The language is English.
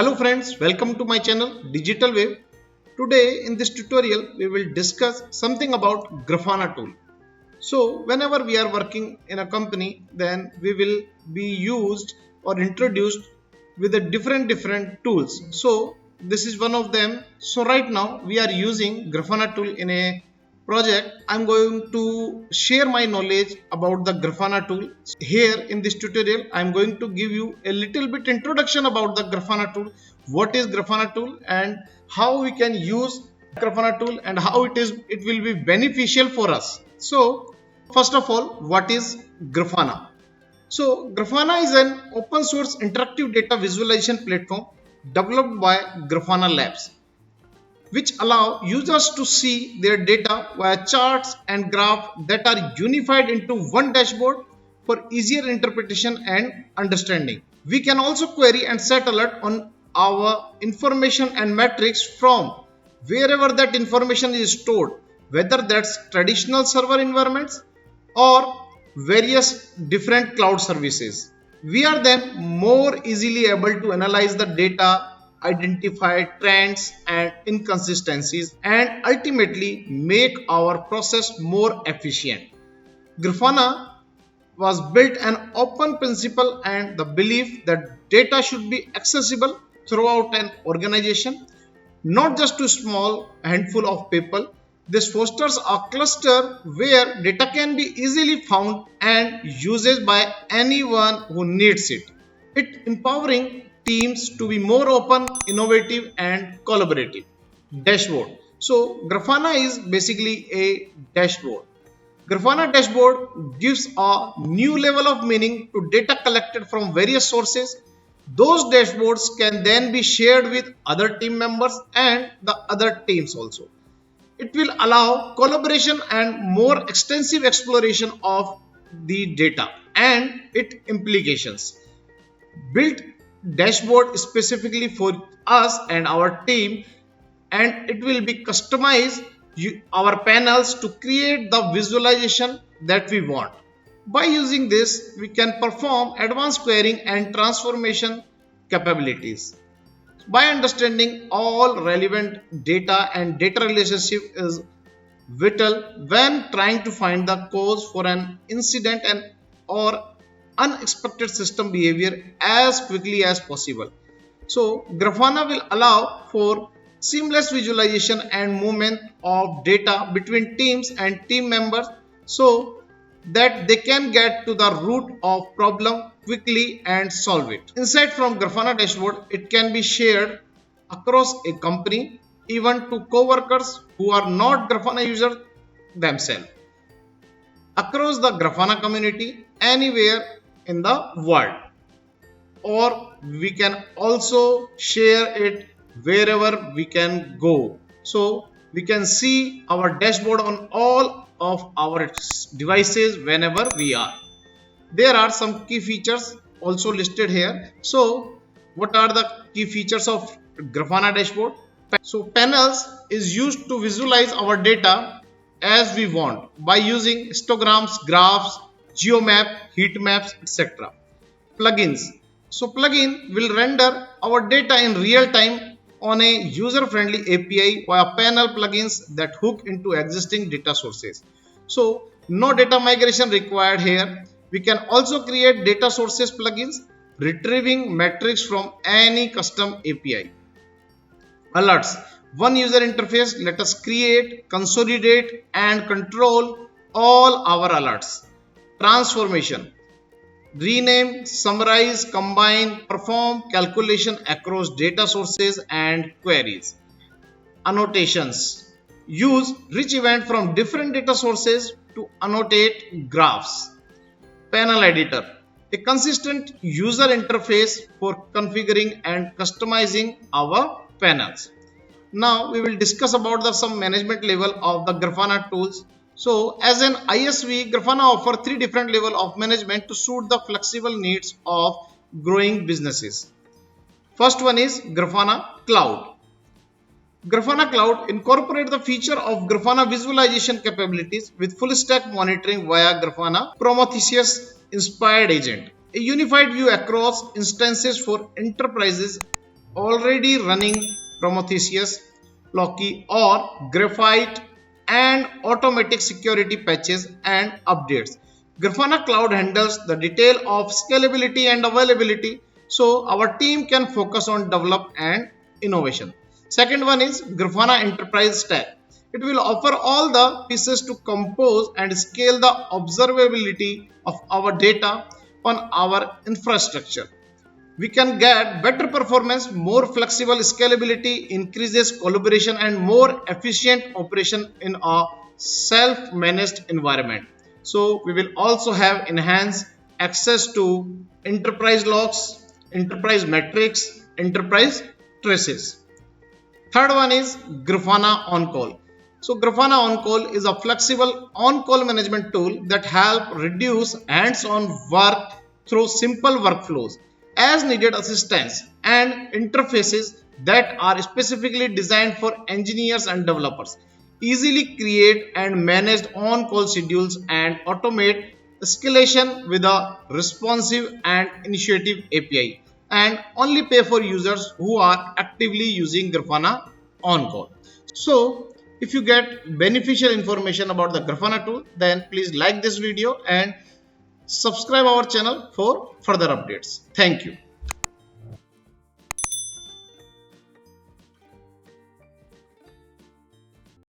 Hello friends, welcome to my channel Digital Wave. Today in this tutorial we will discuss something about Grafana tool. So whenever we are working in a company, then we will be used or introduced with a different tools. So this is one of them. So right now we are using Grafana tool in a project. I'm going to share my knowledge about the Grafana tool. Here in this tutorial I'm going to give you a little bit introduction about the Grafana tool, what is Grafana tool and how we can use Grafana tool and how it will be beneficial for us. So first of all, what is Grafana? So Grafana is an open source interactive data visualization platform developed by Grafana Labs, which allow users to see their data via charts and graphs that are unified into one dashboard for easier interpretation and understanding. We can also query and set alert on our information and metrics from wherever that information is stored, whether that's traditional server environments or various different cloud services. We are then more easily able to analyze the data, identify trends and inconsistencies, and ultimately make our process more efficient. Grafana was built on open principle and the belief that data should be accessible throughout an organization, not just to a small handful of people. This fosters a cluster where data can be easily found and used by anyone who needs it. It empowering teams to be more open, innovative and collaborative. Dashboard. So Grafana is basically a dashboard. Grafana dashboard gives a new level of meaning to data collected from various sources. Those dashboards can then be shared with other team members and the other teams also. It will allow collaboration and more extensive exploration of the data and its implications. Built dashboard specifically for us and our team, and it will be customized our panels to create the visualization that we want. By using this, we can perform advanced querying and transformation capabilities. By understanding all relevant data and data relationship is vital when trying to find the cause for an incident and or unexpected system behavior as quickly as possible. So Grafana will allow for seamless visualization and movement of data between teams and team members so that they can get to the root of problem quickly and solve it. Insight from Grafana dashboard, it can be shared across a company, even to co-workers who are not Grafana users themselves, across the Grafana community anywhere in the world, or we can also share it wherever we can go. So we can see our dashboard on all of our devices whenever we are. There are some key features also listed here. So what are the key features of Grafana dashboard? So panels is used to visualize our data as we want by using histograms, graphs, geomap, heat maps, etc. Plugins. So plugin will render our data in real time on a user-friendly API via panel plugins that hook into existing data sources. So no data migration required here. We can also create data sources plugins, retrieving metrics from any custom API. Alerts. One user interface let us create, consolidate and control all our alerts. Transformation. Rename, summarize, combine, perform calculation across data sources and queries. Annotations. Use rich event from different data sources to annotate graphs. Panel editor. A consistent user interface for configuring and customizing our panels. Now we will discuss about some management level of the Grafana tools. So as an ISV, Grafana offers 3 different levels of management to suit the flexible needs of growing businesses. First one is Grafana Cloud. Grafana Cloud incorporates the feature of Grafana visualization capabilities with full stack monitoring via Grafana Prometheus inspired agent. A unified view across instances for enterprises already running Prometheus, Loki or Graphite and automatic security patches and updates. Grafana Cloud handles the detail of scalability and availability so our team can focus on develop and innovation. Second one is Grafana Enterprise Stack. It will offer all the pieces to compose and scale the observability of our data on our infrastructure. We can get better performance, more flexible scalability, increases collaboration and more efficient operation in a self-managed environment. So we will also have enhanced access to enterprise logs, enterprise metrics, enterprise traces. Third one is Grafana On Call. So Grafana On Call is a flexible on-call management tool that help reduce hands-on work through simple workflows, as needed assistance and interfaces that are specifically designed for engineers and developers. Easily create and manage on-call schedules and automate escalation with a responsive and initiative API, and only pay for users who are actively using Grafana on call. So if you get beneficial information about the Grafana tool, then please like this video and subscribe our channel for further updates. Thank you.